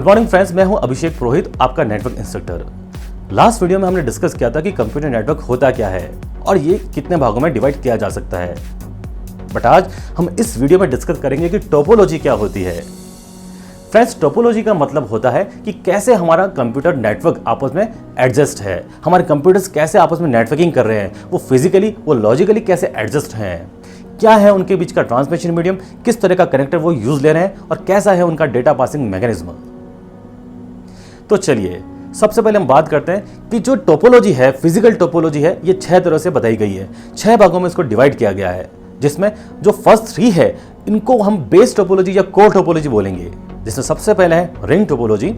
Good morning friends, मैं हूं अभिषेक पुरोहित, आपका नेटवर्क इंस्ट्रक्टर। लास्ट वीडियो में हमने डिस्कस किया था कि कंप्यूटर नेटवर्क होता क्या है और ये कितने भागों में डिवाइड किया जा सकता है। बट आज हम इस वीडियो में डिस्कस करेंगे कि टोपोलॉजी क्या होती है। फ्रेंड्स, टोपोलॉजी का मतलब होता है कि कैसे हमारा कंप्यूटर नेटवर्क आपस में एडजस्ट है, हमारे कंप्यूटर्स कैसे आपस में नेटवर्किंग कर रहे हैं, वो फिजिकली वो लॉजिकली कैसे एडजस्ट हैं, क्या है उनके बीच का ट्रांसमिशन मीडियम, किस तरह का कनेक्टर वो यूज ले रहे हैं और कैसा है उनका डेटा पासिंग मैकेनिज्म। तो चलिए सबसे पहले हम बात करते हैं कि जो टोपोलॉजी है, फिजिकल टोपोलॉजी है, ये 6 तरह से बताई गई है। 6 भागों में इसको डिवाइड किया गया है, जिसमें जो फर्स्ट 3 है इनको हम बेस टोपोलॉजी या कोर टोपोलॉजी बोलेंगे। जिसमें सबसे पहले है रिंग टोपोलॉजी,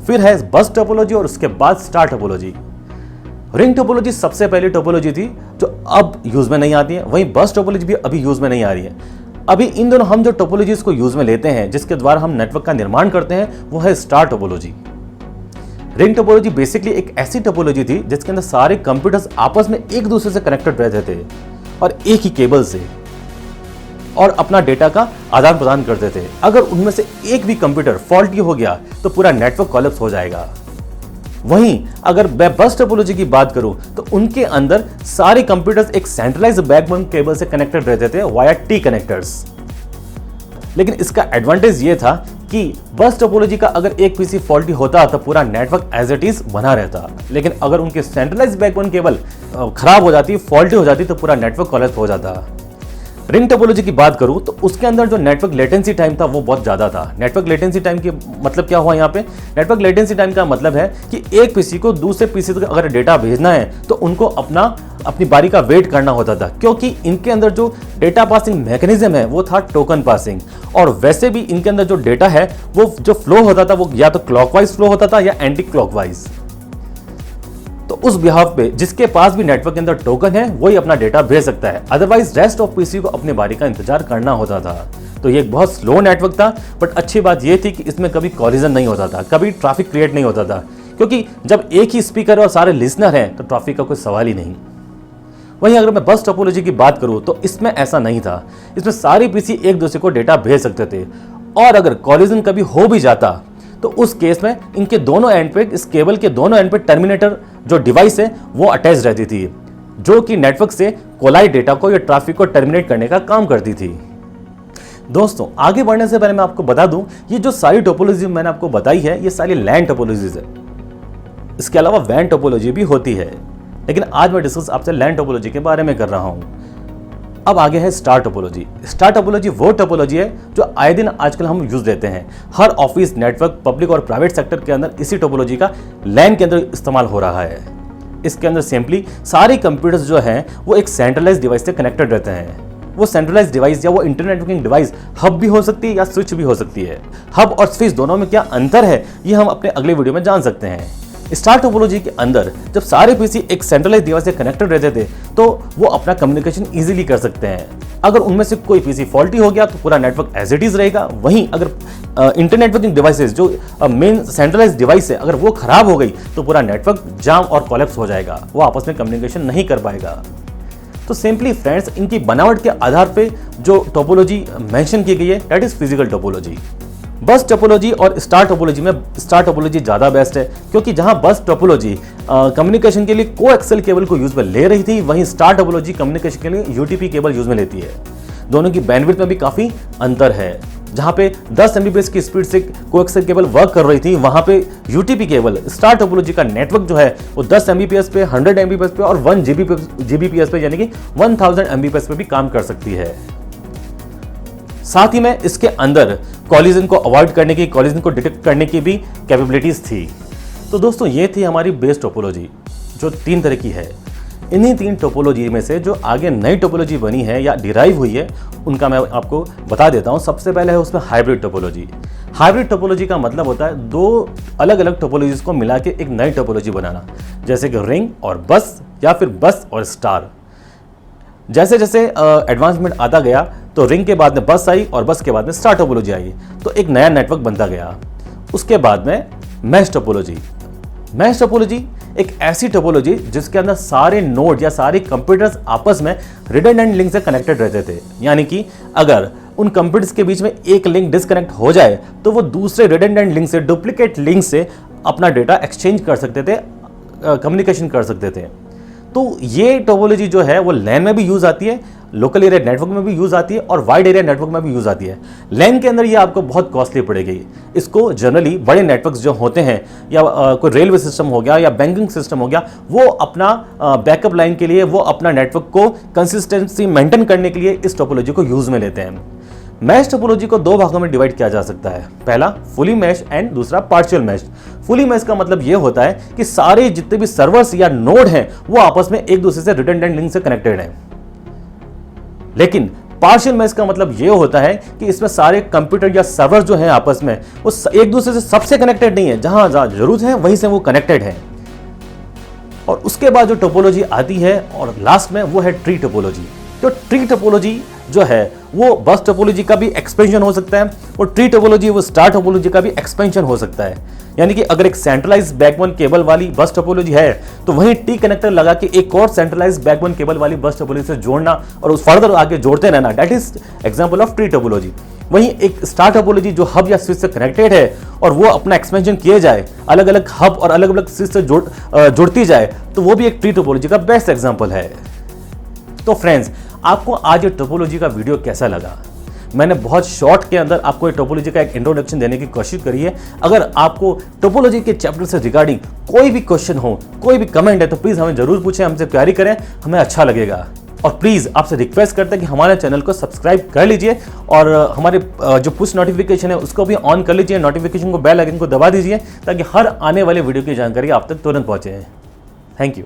फिर है बस टोपोलॉजी और उसके बाद स्टार टोपोलॉजी। रिंग टोपोलॉजी सबसे पहली टोपोलॉजी थी जो अब यूज में नहीं आती है, वहीं बस टोपोलॉजी भी अभी यूज में नहीं आ रही है। अभी इन दोनों हम जो टोपोलॉजीज को यूज में लेते हैं, जिसके द्वारा हम नेटवर्क का निर्माण करते हैं, वो है star topology. Ring topology basically एक ऐसी टोपोलॉजी थी जिसके अंदर सारे कंप्यूटर्स आपस में एक दूसरे से कनेक्टेड रहते थे और एक ही केबल से और अपना डेटा का आदान प्रदान करते थे। अगर उनमें से एक भी कंप्यूटर फॉल्टी हो गया तो पूरा नेटवर्क कोलैप्स हो जाएगा। वहीं अगर मैं बस टोपोलॉजी की बात करूं तो उनके अंदर सारे कंप्यूटर्स एक सेंट्रलाइज्ड बैकबोन केबल से कनेक्टेड रहते थे वाया टी कनेक्टर्स। लेकिन इसका एडवांटेज ये था कि बस टोपोलॉजी का अगर एक पीसी फॉल्टी होता तो पूरा नेटवर्क एज इट इज बना रहता, लेकिन अगर उनके सेंट्रलाइज्ड बैकबोन केबल खराब हो जाती, फॉल्टी हो जाती, तो पूरा नेटवर्क कोलैप्स हो जाता। रिंग टोपोलॉजी की बात करूं तो उसके अंदर जो नेटवर्क लेटेंसी टाइम था वो बहुत ज़्यादा था। नेटवर्क लेटेंसी टाइम के मतलब क्या हुआ यहाँ पे? नेटवर्क लेटेंसी टाइम का मतलब है कि एक पीसी को दूसरे पीसी तक अगर डेटा भेजना है तो उनको अपनी बारी का वेट करना होता था, क्योंकि इनके अंदर जो डेटा पासिंग मैकेनिज्म है वो था टोकन पासिंग। और वैसे भी इनके अंदर जो डेटा है वो जो फ्लो होता था वो या तो क्लॉकवाइज फ्लो होता था या एंटी क्लॉकवाइज। तो उस बिहाफ पे जिसके पास भी नेटवर्क के अंदर टोकन है वही अपना डेटा भेज सकता है, अदरवाइज रेस्ट ऑफ पीसी को अपनी बारी का इंतजार करना होता था। तो ये एक बहुत स्लो नेटवर्क था, बट अच्छी बात ये थी कि इसमें कभी कॉलिजन नहीं होता था, कभी ट्रैफिक क्रिएट नहीं होता था, क्योंकि जब एक ही स्पीकर और सारे लिसनर हैं तो ट्रैफिक का कोई सवाल ही नहीं। वहीं अगर मैं बस टोपोलॉजी की बात करूं तो इसमें ऐसा नहीं था। इसमें सारे पीसी एक दूसरे को डेटा भेज सकते थे और अगर कॉलिजन कभी हो भी जाता तो उस केस में इनके दोनों एंड पे, इस केबल के दोनों एंड पे टर्मिनेटर जो डिवाइस है वो अटैच रहती थी, जो कि नेटवर्क से कोलाइड डेटा को या ट्रैफिक को टर्मिनेट करने का काम करती थी। दोस्तों, आगे बढ़ने से पहले मैं आपको बता दूं, ये जो सारी टोपोलॉजी मैंने आपको बताई है ये सारी लैन टोपोलॉजीज है। इसके अलावा वैन टोपोलॉजी भी होती है, लेकिन आज मैं डिस्कस आपसे लैन टोपोलॉजी के बारे में कर रहा हूं। अब आगे है स्टार टोपोलॉजी। स्टार टोपोलॉजी वो टोपोलॉजी है जो आए दिन आजकल हम यूज लेते हैं। हर ऑफिस, नेटवर्क, पब्लिक और प्राइवेट सेक्टर के अंदर इसी टोपोलॉजी का लैन के अंदर इस्तेमाल हो रहा है। इसके अंदर सिंपली सारे कंप्यूटर्स जो हैं वो एक सेंट्रलाइज्ड डिवाइस से कनेक्टेड रहते हैं। वो सेंट्रलाइज्ड डिवाइस या वो इंटरनेट नेटवर्किंग डिवाइस हब भी हो सकती है या स्विच भी हो सकती है। हब और स्विच दोनों में क्या अंतर है ये हम अपने अगले वीडियो में जान सकते हैं। स्टार टोपोलॉजी के अंदर जब सारे पीसी एक सेंट्रलाइज्ड डिवाइस से कनेक्टेड रहते थे तो वो अपना कम्युनिकेशन इजीली कर सकते हैं। अगर उनमें से कोई पीसी फॉल्टी हो गया तो पूरा नेटवर्क एज इट इज रहेगा। वहीं अगर इंटरनेट नेटवर्किंग डिवाइसेस जो मेन सेंट्रलाइज्ड डिवाइस है, अगर वो खराब हो गई तो पूरा नेटवर्क जाम और कोलैप्स हो जाएगा, वो आपस में कम्युनिकेशन नहीं कर पाएगा। तो सिंपली फ्रेंड्स, इनकी बनावट के आधार पे जो टोपोलॉजी मेंशन की गई है दैट इज फिजिकल टोपोलॉजी। बस टोपोलॉजी और स्टार टोपोलॉजी में स्टार टोपोलॉजी ज़्यादा बेस्ट है, क्योंकि जहां बस टोपोलॉजी कम्युनिकेशन के लिए कोएक्सियल केबल को यूज में ले रही थी, वहीं स्टार टोपोलॉजी कम्युनिकेशन के लिए यूटीपी केबल यूज में लेती है। दोनों की बैंडविड्थ में भी काफ़ी अंतर है। जहां पे 10 Mbps की स्पीड से कोएक्सियल केबल वर्क कर रही थी, वहां पे यूटीपी केबल, स्टार टोपोलॉजी का नेटवर्क जो है वो 10 Mbps पे, 100 Mbps पे और 1 Gbps पे, यानी कि 1000 Mbps पे भी काम कर सकती है। साथ ही में इसके अंदर कॉलिजन को अवॉइड करने की, कॉलिजन को डिटेक्ट करने की भी कैपेबिलिटीज थी। तो दोस्तों, ये थी हमारी बेस टोपोलॉजी जो 3 तरह की है। इन्हीं 3 टोपोलॉजी में से जो आगे नई टोपोलॉजी बनी है या डिराइव हुई है उनका मैं आपको बता देता हूं। सबसे पहले है उसमें हाइब्रिड टोपोलॉजी। हाइब्रिड टोपोलॉजी का मतलब होता है 2 अलग अलग टोपोलॉजीज को मिला के एक नई टोपोलॉजी बनाना, जैसे कि रिंग और बस या फिर बस और स्टार। जैसे जैसे एडवांसमेंट आता गया तो रिंग के बाद में बस आई और बस के बाद में स्टार टोपोलॉजी आई, तो एक नया नेटवर्क बनता गया। उसके बाद में मैश टोपोलॉजी। मैश टोपोलॉजी एक ऐसी टोपोलॉजी जिसके अंदर सारे नोड या सारे कंप्यूटर्स आपस में रिडंडेंट लिंक से कनेक्टेड रहते थे। यानी कि अगर उन कंप्यूटर्स के बीच में एक लिंक डिस्कनेक्ट हो जाए तो वो दूसरे रिडंडेंट लिंक से, डुप्लीकेट लिंक से अपना डेटा एक्सचेंज कर सकते थे, कम्युनिकेशन कर सकते थे। तो ये टोपोलॉजी जो है वो लैन में भी यूज़ आती है, लोकल एरिया नेटवर्क में भी यूज़ आती है और वाइड एरिया नेटवर्क में भी यूज़ आती है। लैन के अंदर ये आपको बहुत कॉस्टली पड़ेगी। इसको जनरली बड़े नेटवर्क्स जो होते हैं या कोई रेलवे सिस्टम हो गया या बैंकिंग सिस्टम हो गया, वो अपना बैकअप लाइन के लिए, वो अपना नेटवर्क को कंसिस्टेंसी मेंटेन करने के लिए इस टोपोलॉजी को यूज़ में लेते हैं। मैश टोपोलॉजी को दो भागों में डिवाइड किया जा सकता है, पहला फुली मैश एंड दूसरा पार्शियल मैश। फुली मैश का मतलब यह होता है कि सारे जितने भी सर्वर्स या नोड हैं वो आपस में एक दूसरे से रिडंडेंट लिंक से कनेक्टेड हैं। लेकिन पार्शियल मैश का मतलब यह होता है कि इसमें सारे कंप्यूटर या सर्वर जो हैं आपस में वो एक दूसरे से सबसे कनेक्टेड नहीं है, जहां जरूरत है वहीं से वो कनेक्टेड है। और उसके बाद जो टोपोलॉजी आती है और लास्ट में वो है ट्री टोपोलॉजी। तो ट्री टोपोलॉजी जो है वो बस टोपोलॉजी का भी एक्सपेंशन हो सकता है और ट्री टोपोलॉजी वो स्टार टोपोलॉजी का भी एक्सपेंशन हो सकता है। यानी कि अगर एक सेंट्रलाइज बैकबोन केबल वाली बस टोपोलॉजी है तो वहीं टी कनेक्टर लगा के एक और सेंट्रलाइज बैकबोन केबल वाली बस टोपोलॉजी से जोड़ना और उस फर्दर आगे जोड़ते रहना, that is example of tree topology. वहीं एक स्टार टोपोलॉजी जो हब या स्विच से कनेक्टेड है और वो अपना एक्सपेंशन किए जाए, अलग अलग हब और अलग अलग स्विच से जुड़ती जाए, तो वो भी एक ट्री टोपोलॉजी का बेस्ट एग्जाम्पल है। तो फ्रेंड्स, आपको आज ये टोपोलॉजी का वीडियो कैसा लगा? मैंने बहुत शॉर्ट के अंदर आपको ये टोपोलॉजी का एक इंट्रोडक्शन देने की कोशिश करी है। अगर आपको टोपोलॉजी के चैप्टर से रिगार्डिंग कोई भी क्वेश्चन हो, कोई भी कमेंट है तो प्लीज़ हमें जरूर पूछें, हमसे क्वेरी करें, हमें अच्छा लगेगा। और प्लीज़ आपसे रिक्वेस्ट करते हैं कि हमारे चैनल को सब्सक्राइब कर लीजिए और हमारे जो पुश नोटिफिकेशन है उसको भी ऑन कर लीजिए, नोटिफिकेशन को बेल आइकन को दबा दीजिए ताकि हर आने वाले वीडियो की जानकारी आप तक तुरंत पहुँचे। Thank you.